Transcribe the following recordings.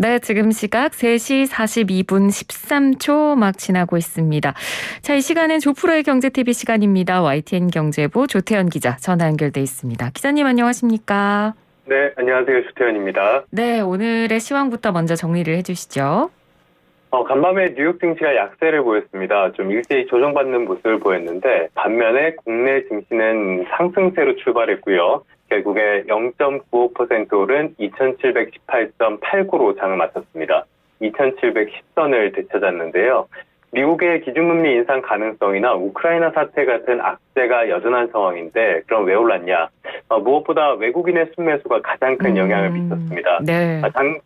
네, 지금 시각 3시 42분 13초 막 지나고 있습니다. 자, 이 시간은 조프로의 경제TV 시간입니다. YTN 경제부 조태현 기자 전화 연결돼 있습니다. 기자님 안녕하십니까? 네, 안녕하세요. 조태현입니다. 네, 오늘의 시황부터 먼저 정리를 해주시죠. 간밤에 뉴욕 증시가 약세를 보였습니다. 좀 일제히 조정받는 모습을 보였는데 반면에 국내 증시는 상승세로 출발했고요. 결국에 0.95% 오른 2718.89로 장을 마쳤습니다. 2710선을 되찾았는데요. 미국의 기준금리 인상 가능성이나 우크라이나 사태 같은 악재가 여전한 상황인데 그럼 왜 올랐냐? 무엇보다 외국인의 순매수가 가장 큰 영향을 미쳤습니다. 네.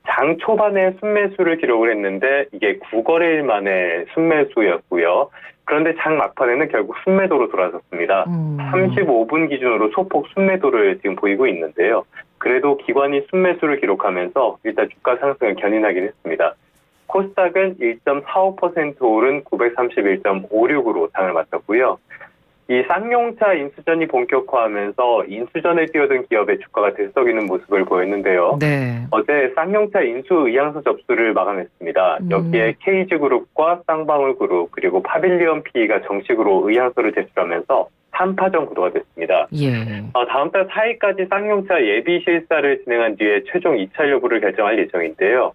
장 초반에 순매수를 기록을 했는데 이게 9거래일 만에 순매수였고요. 그런데 장 막판에는 결국 순매도로 돌아섰습니다. 35분 기준으로 소폭 순매도를 지금 보이고 있는데요. 그래도 기관이 순매수를 기록하면서 일단 주가 상승을 견인하긴 했습니다. 코스닥은 1.45% 오른 931.56으로 장을 마쳤고요. 이 쌍용차 인수전이 본격화하면서 인수전에 뛰어든 기업의 주가가 들썩이는 모습을 보였는데요. 네. 어제 쌍용차 인수 의향서 접수를 마감했습니다. 여기에 KG그룹과 쌍방울그룹 그리고 파빌리언 PE가 정식으로 의향서를 제출하면서 3파전 구도가 됐습니다. 예. 다음 달 4일까지 쌍용차 예비 실사를 진행한 뒤에 최종 입찰 여부를 결정할 예정인데요.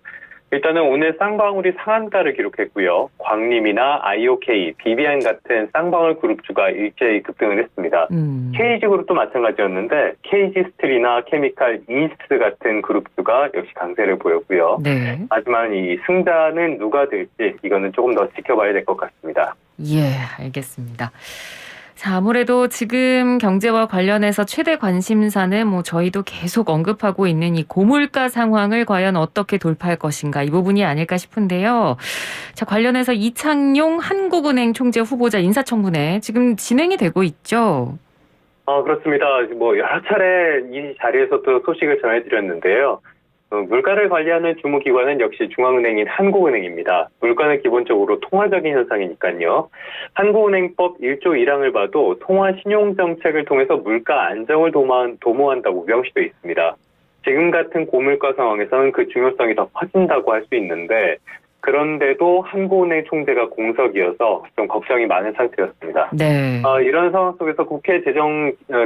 일단은 오늘 쌍방울이 상한가를 기록했고요. 광림이나 IOK, BBN 같은 쌍방울 그룹주가 일제히 급등을 했습니다. KG그룹도 마찬가지였는데 KG스틸이나 케미칼 이스트 같은 그룹주가 역시 강세를 보였고요. 네. 하지만 이 승자는 누가 될지 이거는 조금 더 지켜봐야 될 것 같습니다. 예, 알겠습니다. 자, 아무래도 지금 경제와 관련해서 최대 관심사는 저희도 계속 언급하고 있는 이 고물가 상황을 과연 어떻게 돌파할 것인가 이 부분이 아닐까 싶은데요. 자, 관련해서 이창용 한국은행 총재 후보자 인사청문회 지금 진행이 되고 있죠. 그렇습니다. 여러 차례 이 자리에서도 소식을 전해드렸는데요. 물가를 관리하는 주무기관은 역시 중앙은행인 한국은행입니다. 물가는 기본적으로 통화적인 현상이니까요. 한국은행법 1조 1항을 봐도 통화 신용정책을 통해서 물가 안정을 도모한다고 명시되어 있습니다. 지금 같은 고물가 상황에서는 그 중요성이 더 커진다고 할 수 있는데 그런데도 한국은행 총재가 공석이어서 좀 걱정이 많은 상태였습니다. 네. 이런 상황 속에서 국회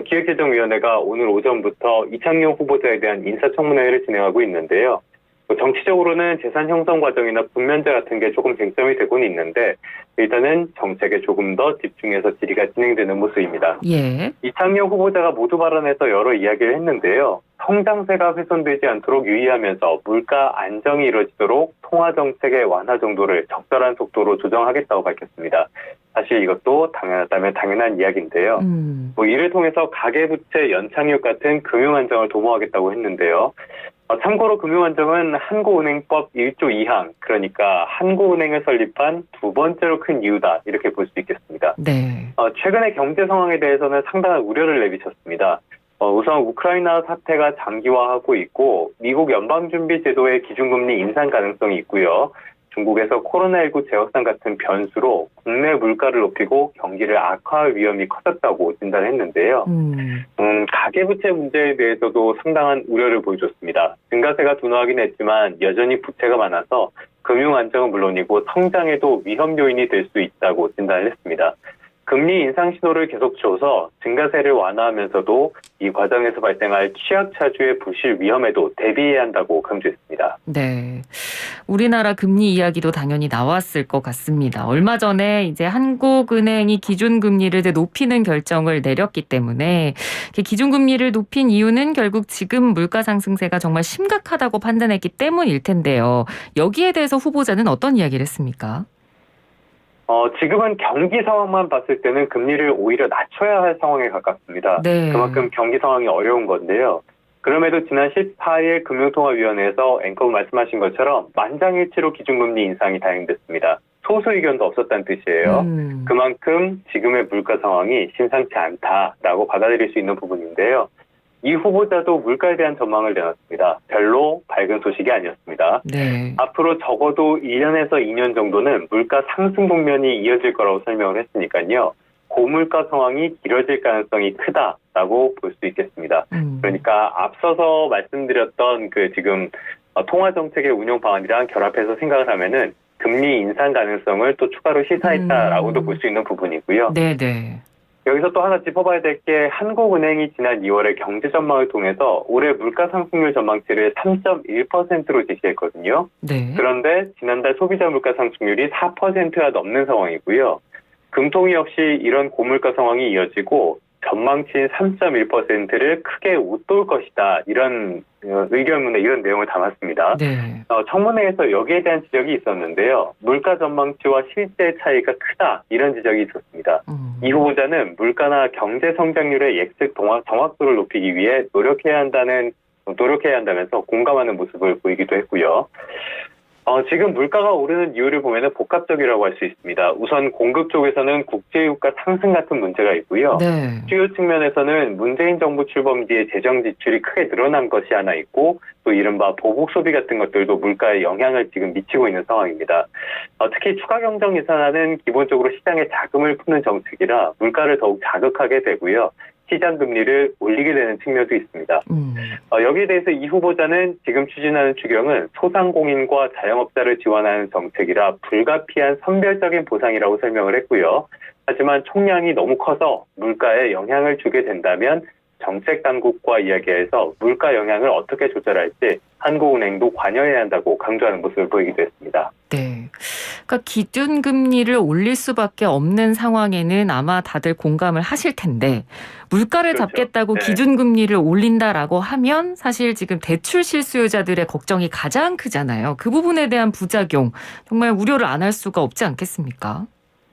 기획재정위원회가 오늘 오전부터 이창용 후보자에 대한 인사청문회를 진행하고 있는데요. 정치적으로는 재산 형성 과정이나 분면제 같은 게 조금 쟁점이 되고는 있는데 일단은 정책에 조금 더 집중해서 질의가 진행되는 모습입니다. 예. 이창용 후보자가 모두 발언에서 여러 이야기를 했는데요. 성장세가 훼손되지 않도록 유의하면서 물가 안정이 이루어지도록 통화정책의 완화 정도를 적절한 속도로 조정하겠다고 밝혔습니다. 사실 이것도 당연하다면 당연한 이야기인데요. 이를 통해서 가계부채 연착륙 같은 금융안정을 도모하겠다고 했는데요. 참고로 금융안정은 한국은행법 1조 2항, 그러니까 한국은행을 설립한 두 번째로 큰 이유다 이렇게 볼 수 있겠습니다. 네. 최근의 경제 상황에 대해서는 상당한 우려를 내비쳤습니다. 우선 우크라이나 사태가 장기화하고 있고 미국 연방준비제도의 기준금리 인상 가능성이 있고요. 중국에서 코로나19 재확산 같은 변수로 국내 물가를 높이고 경기를 악화할 위험이 커졌다고 진단했는데요. 가계부채 문제에 대해서도 상당한 우려를 보여줬습니다. 증가세가 둔화하긴 했지만 여전히 부채가 많아서 금융 안정은 물론이고 성장에도 위험 요인이 될 수 있다고 진단을 했습니다. 금리 인상 신호를 계속 줘서 증가세를 완화하면서도 이 과정에서 발생할 취약차주의 부실 위험에도 대비해야 한다고 강조했습니다. 네. 우리나라 금리 이야기도 당연히 나왔을 것 같습니다. 얼마 전에 이제 한국은행이 기준금리를 높이는 결정을 내렸기 때문에 기준금리를 높인 이유는 결국 지금 물가 상승세가 정말 심각하다고 판단했기 때문일 텐데요. 여기에 대해서 후보자는 어떤 이야기를 했습니까? 지금은 경기 상황만 봤을 때는 금리를 오히려 낮춰야 할 상황에 가깝습니다. 네. 그만큼 경기 상황이 어려운 건데요. 그럼에도 지난 14일 금융통화위원회에서 앵커가 말씀하신 것처럼 만장일치로 기준금리 인상이 단행됐습니다. 소수 의견도 없었다는 뜻이에요. 그만큼 지금의 물가 상황이 심상치 않다라고 받아들일 수 있는 부분인데요. 이 후보자도 물가에 대한 전망을 내놨습니다. 별로 밝은 소식이 아니었습니다. 네. 앞으로 적어도 1년에서 2년 정도는 물가 상승 국면이 이어질 거라고 설명을 했으니까요. 고물가 상황이 길어질 가능성이 크다라고 볼 수 있겠습니다. 그러니까 앞서서 말씀드렸던 지금 통화 정책의 운용 방안이랑 결합해서 생각을 하면은 금리 인상 가능성을 또 추가로 시사했다라고도 볼 수 있는 부분이고요. 네네. 여기서 또 하나 짚어봐야 될 게 한국은행이 지난 2월에 경제 전망을 통해서 올해 물가 상승률 전망치를 3.1%로 제시했거든요. 네. 그런데 지난달 소비자 물가 상승률이 4%가 넘는 상황이고요. 금통위 역시 이런 고물가 상황이 이어지고 전망치인 3.1%를 크게 웃돌 것이다. 이런 의견문에 이런 내용을 담았습니다. 네. 청문회에서 여기에 대한 지적이 있었는데요. 물가 전망치와 실제 차이가 크다. 이런 지적이 있었습니다. 이 후보자는 물가나 경제 성장률의 예측 정확도를 높이기 위해 노력해야 한다면서 공감하는 모습을 보이기도 했고요. 지금 물가가 오르는 이유를 보면 복합적이라고 할 수 있습니다. 우선 공급 쪽에서는 국제유가 상승 같은 문제가 있고요. 네. 수요 측면에서는 문재인 정부 출범 뒤에 재정 지출이 크게 늘어난 것이 하나 있고 또 이른바 보복 소비 같은 것들도 물가에 영향을 지금 미치고 있는 상황입니다. 특히 추가 경정 예산안은 기본적으로 시장에 자금을 푸는 정책이라 물가를 더욱 자극하게 되고요. 시장 금리를 올리게 되는 측면도 있습니다. 여기에 대해서 이 후보자는 지금 추진하는 추경은 소상공인과 자영업자를 지원하는 정책이라 불가피한 선별적인 보상이라고 설명을 했고요. 하지만 총량이 너무 커서 물가에 영향을 주게 된다면 정책 당국과 이야기해서 물가 영향을 어떻게 조절할지 한국은행도 관여해야 한다고 강조하는 모습을 보이기도 했습니다. 네. 그러니까 기준금리를 올릴 수밖에 없는 상황에는 아마 다들 공감을 하실 텐데 물가를 그렇죠. 잡겠다고 네. 기준금리를 올린다라고 하면 사실 지금 대출 실수요자들의 걱정이 가장 크잖아요. 그 부분에 대한 부작용 정말 우려를 안 할 수가 없지 않겠습니까?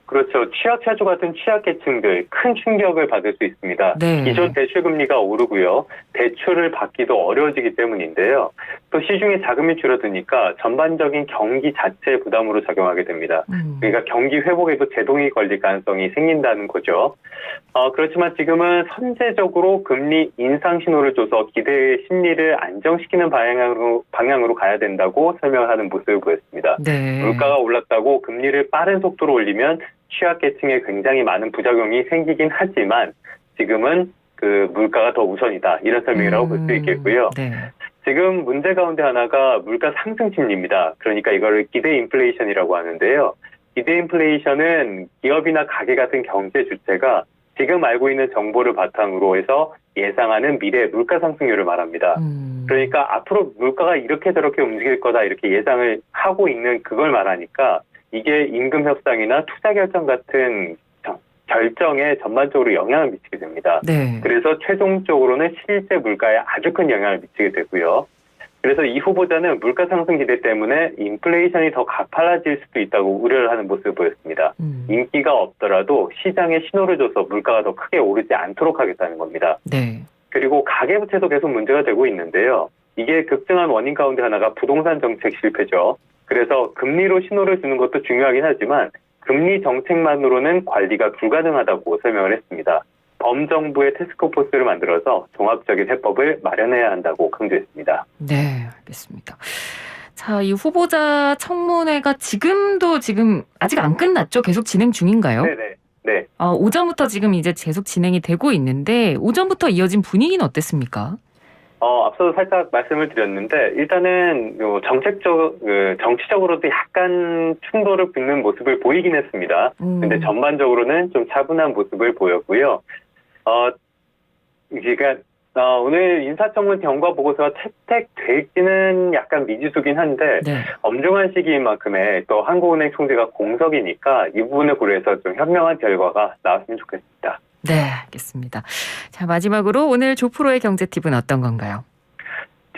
그렇죠. 취약차주 같은 취약계층들 큰 충격을 받을 수 있습니다. 네. 기존 대출금리가 오르고요. 대출을 받기도 어려워지기 때문인데요. 또 시중에 자금이 줄어드니까 전반적인 경기 자체의 부담으로 작용하게 됩니다. 그러니까 경기 회복에도 제동이 걸릴 가능성이 생긴다는 거죠. 그렇지만 지금은 선제적으로 금리 인상 신호를 줘서 기대의 심리를 안정시키는 방향으로 가야 된다고 설명하는 모습을 보였습니다. 네. 물가가 올랐다고 금리를 빠른 속도로 올리면 취약계층에 굉장히 많은 부작용이 생기긴 하지만 지금은 그 물가가 더 우선이다. 이런 설명이라고 볼 수 있겠고요. 네. 지금 문제 가운데 하나가 물가 상승 심리입니다. 그러니까 이거를 기대 인플레이션이라고 하는데요. 기대 인플레이션은 기업이나 가게 같은 경제 주체가 지금 알고 있는 정보를 바탕으로 해서 예상하는 미래 물가 상승률을 말합니다. 그러니까 앞으로 물가가 이렇게 저렇게 움직일 거다 이렇게 예상을 하고 있는 그걸 말하니까 이게 임금 협상이나 투자 결정 같은 결정에 전반적으로 영향을 미치게 됩니다. 네. 그래서 최종적으로는 실제 물가에 아주 큰 영향을 미치게 되고요. 그래서 이 후보자는 물가 상승 기대 때문에 인플레이션이 더 가팔라질 수도 있다고 우려를 하는 모습을 보였습니다. 인기가 없더라도 시장에 신호를 줘서 물가가 더 크게 오르지 않도록 하겠다는 겁니다. 네. 그리고 가계부채도 계속 문제가 되고 있는데요. 이게 급증한 원인 가운데 하나가 부동산 정책 실패죠. 그래서 금리로 신호를 주는 것도 중요하긴 하지만 금리 정책만으로는 관리가 불가능하다고 설명을 했습니다. 범정부의 태스크포스를 만들어서 종합적인 해법을 마련해야 한다고 강조했습니다. 네, 알겠습니다. 자, 이 후보자 청문회가 지금 아직 안 끝났죠? 계속 진행 중인가요? 네네. 네. 오전부터 지금 이제 계속 진행이 되고 있는데 오전부터 이어진 분위기는 어땠습니다? 앞서도 살짝 말씀을 드렸는데 일단은 정치적으로도 약간 충돌을 빚는 모습을 보이긴 했습니다. 근데 전반적으로는 좀 차분한 모습을 보였고요. 그러니까 오늘 인사청문 경과 보고서가 채택될지는 약간 미지수긴 한데 네. 엄중한 시기인 만큼에 또 한국은행 총재가 공석이니까 이 부분을 고려해서 좀 현명한 결과가 나왔으면 좋겠습니다. 네, 알겠습니다. 자, 마지막으로 오늘 조프로의 경제팁은 어떤 건가요?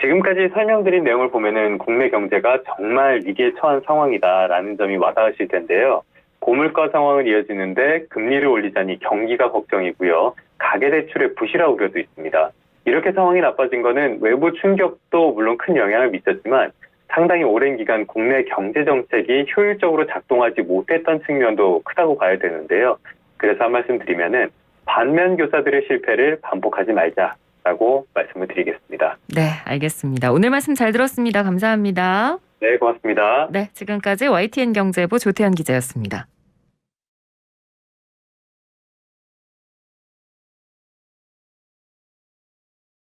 지금까지 설명드린 내용을 보면은 국내 경제가 정말 위기에 처한 상황이다라는 점이 와닿으실 텐데요. 고물가 상황을 이어지는데 금리를 올리자니 경기가 걱정이고요. 가계대출의 부실화 우려도 있습니다. 이렇게 상황이 나빠진 거는 외부 충격도 물론 큰 영향을 미쳤지만 상당히 오랜 기간 국내 경제정책이 효율적으로 작동하지 못했던 측면도 크다고 봐야 되는데요. 그래서 한 말씀 드리면은 반면 교사들의 실패를 반복하지 말자라고 말씀을 드리겠습니다. 네, 알겠습니다. 오늘 말씀 잘 들었습니다. 감사합니다. 네, 고맙습니다. 네, 지금까지 YTN 경제부 조태현 기자였습니다.